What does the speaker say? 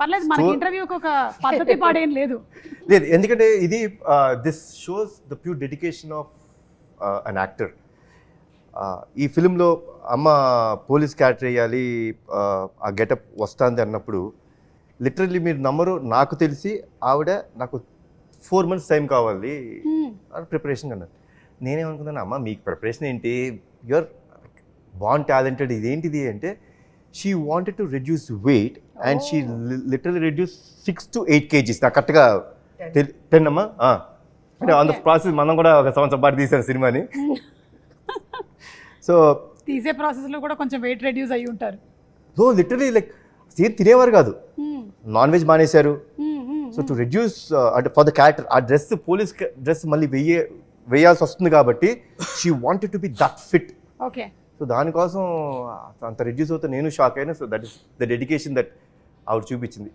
పర్లేదు, మనకి ఇంటర్వ్యూకి ఒక పద్ధతి పాడేం లేదు. లేదు, ఎందుకంటే ఇది this shows the pure dedication of an actor. ఈ ఫిలింలో అమ్మ పోలీస్ క్యారెక్టర్ వేయాలి, ఆ గెటప్ వస్తుంది అన్నప్పుడు లిటరల్లీ మీరు నమ్మరు, నాకు తెలిసి ఆవిడ నాకు 4 months టైం కావాలి ప్రిపరేషన్ అన్నారు. నేనేమనుకున్నాను, అమ్మ మీకు ప్రిపరేషన్ ఏంటి, యూఆర్ బాన్ టాలెంటెడ్, ఇదేంటిది అంటే she wanted to reduce weight and she literally reduce 6 to 8 kgs. నాకు కరెక్ట్గా 10 అమ్మా. అంటే ఆన్ ద ప్రాసెస్ మనం కూడా ఒక సంవత్సరం పాటు తీసాను సినిమాని. సో తీసే ప్రాసెస్ లో కూడా కొంచెం వెయిట్ రెడ్యూస్ అయ్యి ఉంటారు. సో లిటరలీ లైక్ సేమ్ తినేవారు కాదు, నాన్ వెజ్ మానేశారు. సో టు రెడ్యూస్ అంటే ఫర్ ద క్యారెక్టర్ ఆ డ్రెస్, పోలీస్ డ్రెస్ మళ్ళీ వేయాల్సి వస్తుంది కాబట్టి she wanted to be that fit. Okay. So దానికోసం అంత రెడ్యూస్ అవుతే నేను షాక్ అయినా. So that is the dedication that ఆవిడ చూపించింది.